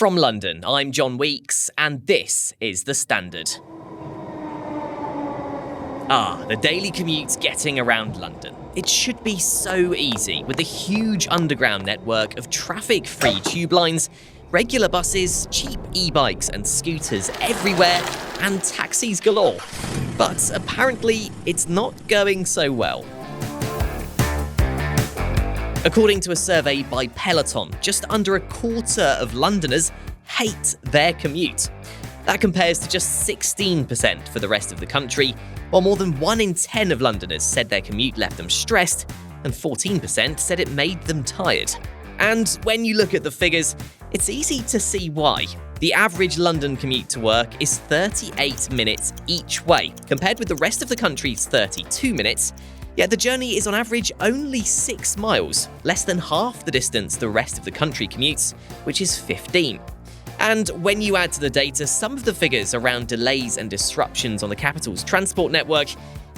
From London, I'm John Weeks, and this is The Standard. The daily commute getting around London. It should be so easy with a huge underground network of traffic-free tube lines, regular buses, cheap e-bikes and scooters everywhere, and taxis galore. But apparently, it's not going so well. According to a survey by Peloton, just under a quarter of Londoners hate their commute. That compares to just 16% for the rest of the country, while more than 1 in 10 of Londoners said their commute left them stressed, and 14% said it made them tired. And when you look at the figures, it's easy to see why. The average London commute to work is 38 minutes each way, compared with the rest of the country's 32 minutes. Yet the journey is on average only 6 miles, less than half the distance the rest of the country commutes, which is 15. And when you add to the data some of the figures around delays and disruptions on the capital's transport network,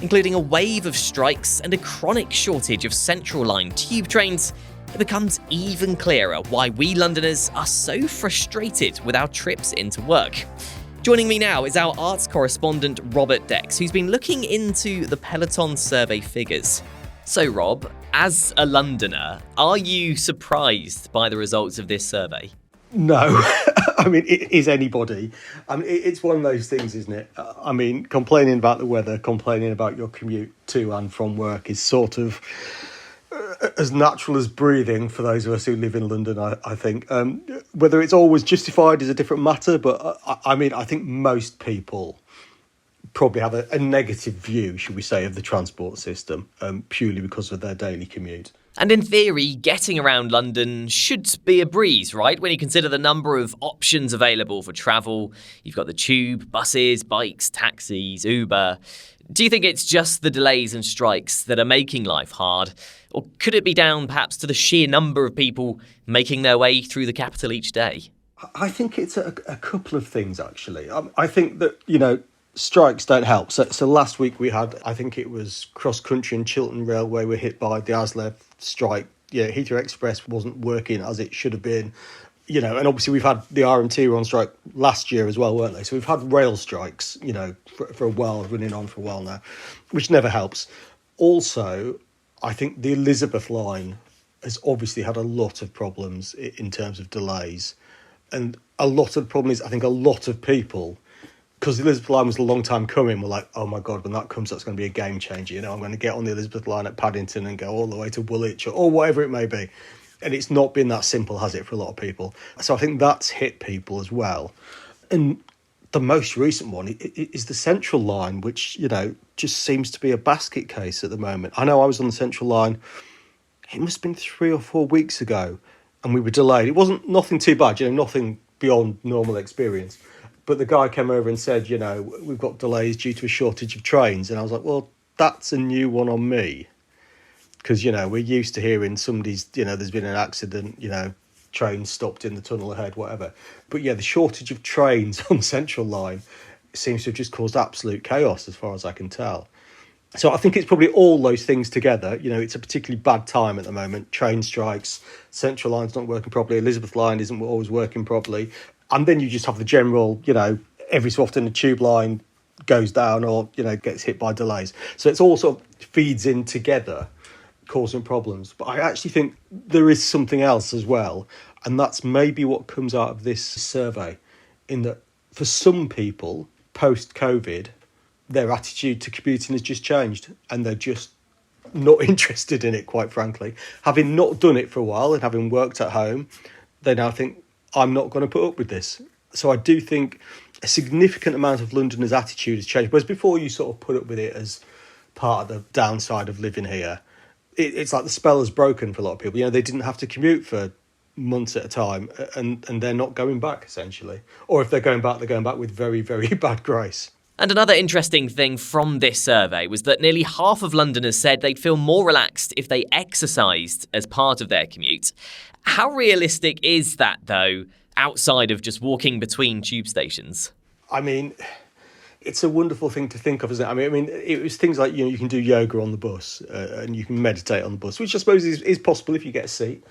including a wave of strikes and a chronic shortage of Central Line tube trains, it becomes even clearer why we Londoners are so frustrated with our trips into work. Joining me now is our arts correspondent Robert Dex, who's been looking into the Peloton survey figures. So Rob, as a Londoner, are you surprised by the results of this survey? No. I mean, is anybody? I mean, it's one of those things, isn't it? I mean, complaining about the weather, complaining about your commute to and from work is sort of as natural as breathing for those of us who live in London, I think. Whether it's always justified is a different matter, but I mean, I think most people probably have a negative view, should we say, of the transport system, purely because of their daily commute. And in theory, getting around London should be a breeze, right? When you consider the number of options available for travel, you've got the tube, buses, bikes, taxis, Uber. Do you think it's just the delays and strikes that are making life hard? Or could it be down perhaps to the sheer number of people making their way through the capital each day? I think it's a couple of things, actually. I think that, strikes don't help. So last week we had, I think it was Cross Country and Chiltern Railway were hit by the ASLEF strike. Yeah, Heathrow Express wasn't working as it should have been. And obviously we've had the RMT were on strike last year as well, weren't they? So we've had rail strikes, for a while, running on for a while now, which never helps. Also, I think the Elizabeth line has obviously had a lot of problems in terms of delays. And a lot of the problem is, I think a lot of people, because the Elizabeth line was a long time coming, were like, oh my God, when that comes, that's going to be a game changer. I'm going to get on the Elizabeth line at Paddington and go all the way to Woolwich or whatever it may be. And it's not been that simple, has it, for a lot of people? So I think that's hit people as well. And the most recent one is the Central line, which, just seems to be a basket case at the moment. I know I was on the Central line, it must have been 3 or 4 weeks ago, and we were delayed. It wasn't nothing too bad, nothing beyond normal experience. But the guy came over and said, we've got delays due to a shortage of trains. And I was like, well, that's a new one on me. Because, we're used to hearing somebody's, there's been an accident, train stopped in the tunnel ahead, whatever. But yeah, the shortage of trains on the Central Line seems to have just caused absolute chaos as far as I can tell. So I think it's probably all those things together. It's a particularly bad time at the moment. Train strikes, Central Line's not working properly, Elizabeth Line isn't always working properly. And then you just have the general, every so often the tube line goes down or, gets hit by delays. So it's all sort of feeds in together, causing problems. But I actually think there is something else as well. And that's maybe what comes out of this survey, in that for some people, post-COVID, their attitude to commuting has just changed and they're just not interested in it, quite frankly. Having not done it for a while and having worked at home, they now think, I'm not going to put up with this. So I do think a significant amount of Londoners' attitude has changed. Whereas before you sort of put up with it as part of the downside of living here, it's like the spell has broken for a lot of people. They didn't have to commute for months at a time and they're not going back, essentially. Or if they're going back with very, very bad grace. And another interesting thing from this survey was that nearly half of Londoners said they'd feel more relaxed if they exercised as part of their commute. How realistic is that, though, outside of just walking between tube stations? I mean, it's a wonderful thing to think of, isn't it? I mean, it was things like, you can do yoga on the bus and you can meditate on the bus, which I suppose is possible if you get a seat.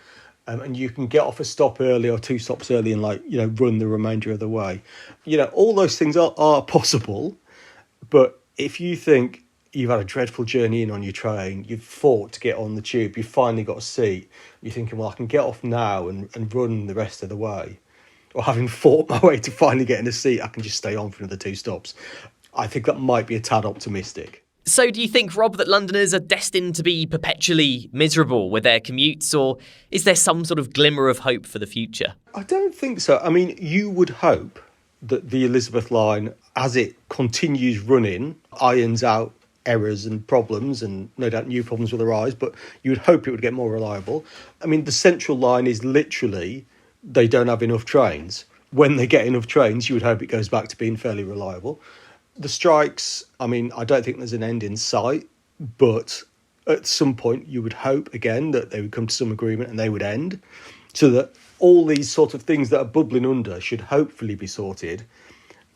and you can get off a stop early or two stops early and run the remainder of the way. All those things are possible, but if you think you've had a dreadful journey in on your train, you've fought to get on the tube, you've finally got a seat, you're thinking, well, I can get off now and run the rest of the way. Or having fought my way to finally getting a seat, I can just stay on for another two stops. I think that might be a tad optimistic. So do you think, Rob, that Londoners are destined to be perpetually miserable with their commutes, or is there some sort of glimmer of hope for the future? I don't think so. I mean, you would hope that the Elizabeth line, as it continues running, irons out errors and problems, and no doubt new problems will arise, but you would hope it would get more reliable. I mean, the Central line is literally, they don't have enough trains. When they get enough trains, you would hope it goes back to being fairly reliable. The strikes, I mean, I don't think there's an end in sight, but at some point you would hope, again, that they would come to some agreement and they would end, so that all these sort of things that are bubbling under should hopefully be sorted,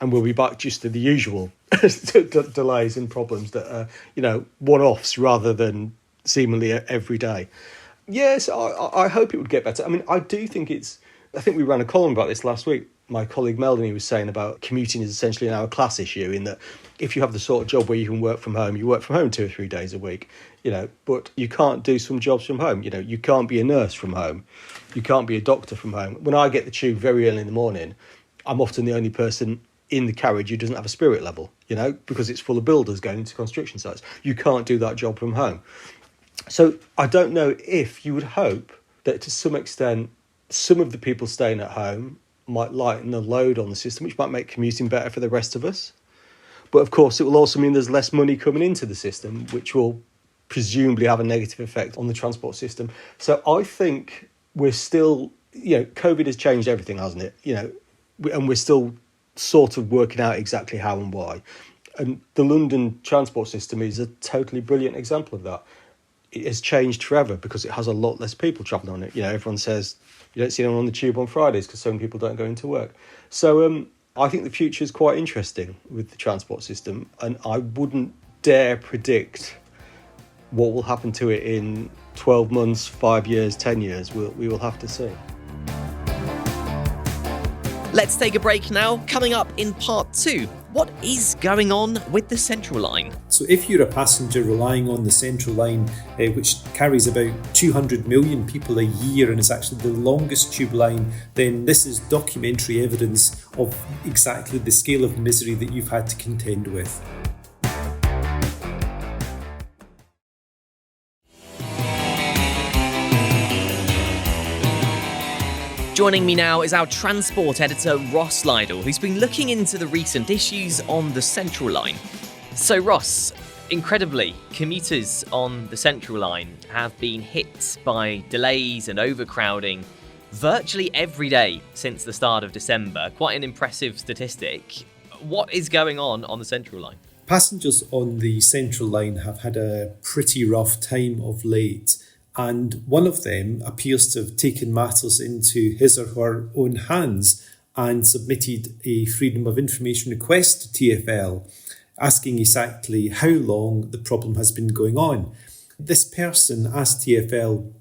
and we'll be back just to the usual delays and problems that are, one-offs rather than seemingly every day. Yes, I hope it would get better. I mean, I think we ran a column about this last week. My colleague Melanie was saying about commuting is essentially now a class issue, in that if you have the sort of job where you can work from home, you work from home 2 or 3 days a week, but you can't do some jobs from home. You can't be a nurse from home. You can't be a doctor from home. When I get the tube very early in the morning, I'm often the only person in the carriage who doesn't have a spirit level, because it's full of builders going into construction sites. You can't do that job from home. So I don't know if you would hope that to some extent, some of the people staying at home might lighten the load on the system, which might make commuting better for the rest of us. But of course, it will also mean there's less money coming into the system, which will presumably have a negative effect on the transport system. So I think we're still, COVID has changed everything, hasn't it? And we're still sort of working out exactly how and why. And the London transport system is a totally brilliant example of that. It has changed forever because it has a lot less people travelling on it. Everyone says you don't see anyone on the tube on Fridays because so many people don't go into work. So I think the future is quite interesting with the transport system, and I wouldn't dare predict what will happen to it in 12 months, 5 years, 10 years. We will have to see. Let's take a break now. Coming up in part 2, what is going on with the Central line? So if you're a passenger relying on the Central line, which carries about 200 million people a year and is actually the longest tube line, then this is documentary evidence of exactly the scale of misery that you've had to contend with. Joining me now is our Transport Editor Ross Lydall, who's been looking into the recent issues on the Central line. So Ross, incredibly, commuters on the Central line have been hit by delays and overcrowding virtually every day since the start of December. Quite an impressive statistic. What is going on the Central line? Passengers on the Central line have had a pretty rough time of late. And one of them appears to have taken matters into his or her own hands and submitted a Freedom of Information request to TfL, asking exactly how long the problem has been going on. This person asked TfL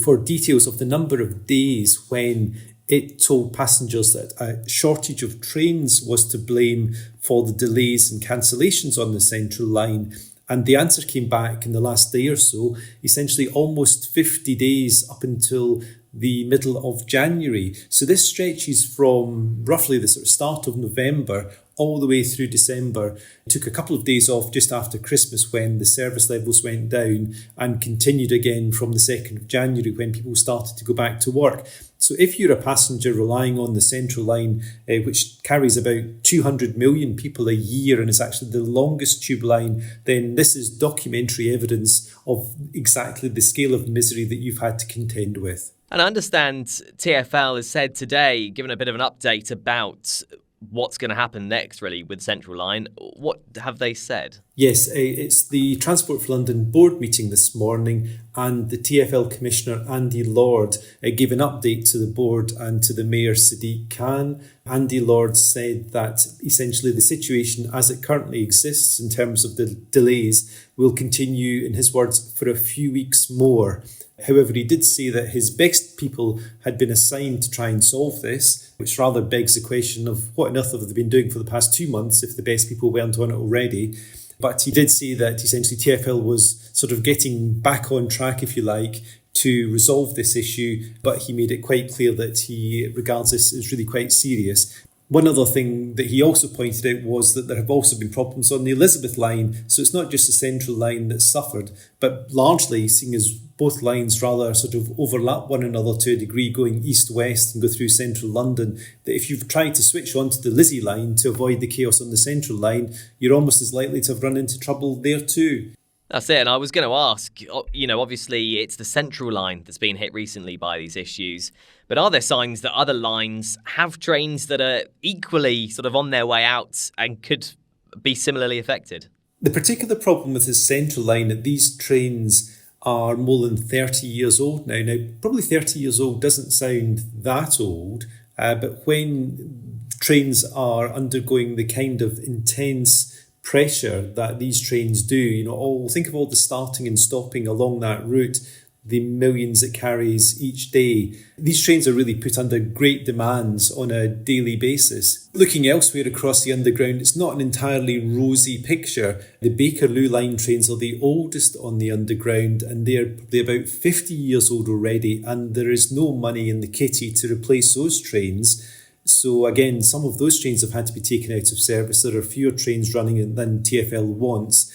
for details of the number of days when it told passengers that a shortage of trains was to blame for the delays and cancellations on the Central line. And the answer came back in the last day or so, essentially almost 50 days up until the middle of January. So this stretches from roughly the sort of start of November all the way through December. It took a couple of days off just after Christmas when the service levels went down, and continued again from the 2nd of January when people started to go back to work. So if you're a passenger relying on the Central line, which carries about 200 million people a year and is actually the longest tube line, then this is documentary evidence of exactly the scale of misery that you've had to contend with. And I understand TfL has said today, given a bit of an update about what's going to happen next, really, with Central Line. What have they said? Yes, it's the Transport for London board meeting this morning, and the TfL Commissioner Andy Lord gave an update to the board and to the Mayor Sadiq Khan. Andy Lord said that essentially the situation as it currently exists in terms of the delays will continue, in his words, for a few weeks more. However, he did say that his best people had been assigned to try and solve this, which rather begs the question of what on earth have they been doing for the past 2 months if the best people weren't on it already. But he did say that essentially TfL was sort of getting back on track, if you like, to resolve this issue, but he made it quite clear that he regards this as really quite serious. One other thing that he also pointed out was that there have also been problems on the Elizabeth line, so it's not just the Central line that's suffered, but largely, seeing as both lines rather sort of overlap one another to a degree, going east-west and go through central London, that if you've tried to switch onto the Lizzie line to avoid the chaos on the Central line, you're almost as likely to have run into trouble there too. That's it, and I was going to ask, obviously it's the Central line that's been hit recently by these issues, but are there signs that other lines have trains that are equally sort of on their way out and could be similarly affected? The particular problem with the Central line that these trains are more than 30 years old now. Now, probably 30 years old doesn't sound that old, but when trains are undergoing the kind of intense pressure that these trains do, think of all the starting and stopping along that route, the millions it carries each day. These trains are really put under great demands on a daily basis. Looking elsewhere across the underground, it's not an entirely rosy picture. The Bakerloo line trains are the oldest on the underground, and they're probably about 50 years old already, and there is no money in the kitty to replace those trains. So again, some of those trains have had to be taken out of service. There are fewer trains running than TfL wants,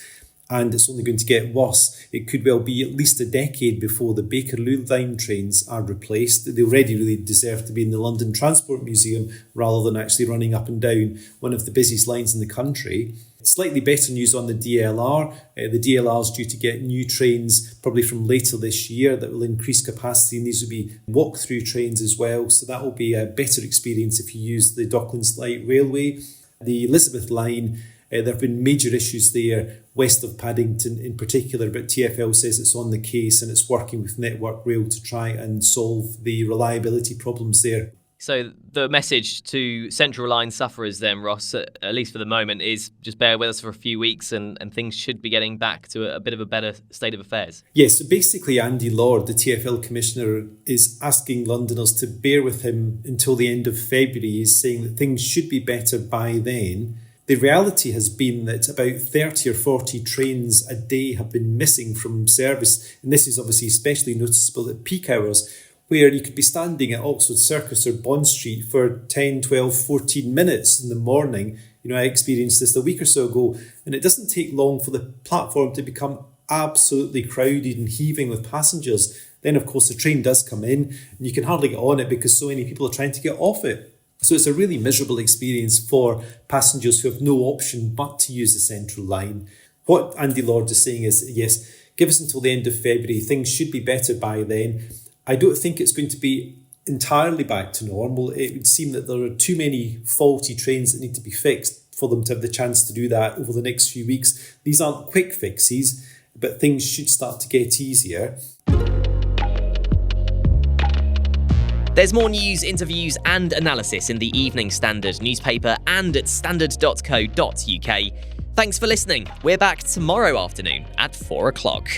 and it's only going to get worse. It could well be at least a decade before the Bakerloo line trains are replaced. They already really deserve to be in the London Transport Museum rather than actually running up and down one of the busiest lines in the country. Slightly better news on the DLR. The DLR is due to get new trains probably from later this year that will increase capacity, and these will be walk-through trains as well. So that will be a better experience if you use the Docklands Light Railway. The Elizabeth line, there have been major issues there, west of Paddington in particular, but TfL says it's on the case and it's working with Network Rail to try and solve the reliability problems there. So the message to Central Line sufferers then, Ross, at least for the moment, is just bear with us for a few weeks and things should be getting back to a bit of a better state of affairs. Yes, so basically Andy Lord, the TfL Commissioner, is asking Londoners to bear with him until the end of February. He's saying that things should be better by then. The reality has been that about 30 or 40 trains a day have been missing from service, and this is obviously especially noticeable at peak hours, where you could be standing at Oxford Circus or Bond Street for 10, 12, 14 minutes in the morning. I experienced this a week or so ago, and it doesn't take long for the platform to become absolutely crowded and heaving with passengers. Then, of course, the train does come in, and you can hardly get on it because so many people are trying to get off it. So it's a really miserable experience for passengers who have no option but to use the Central line. What Andy Lord is saying is, yes, give us until the end of February. Things should be better by then. I don't think it's going to be entirely back to normal. It would seem that there are too many faulty trains that need to be fixed for them to have the chance to do that over the next few weeks. These aren't quick fixes, but things should start to get easier. There's more news, interviews and analysis in the Evening Standard newspaper and at standard.co.uk. Thanks for listening. We're back tomorrow afternoon at 4 o'clock.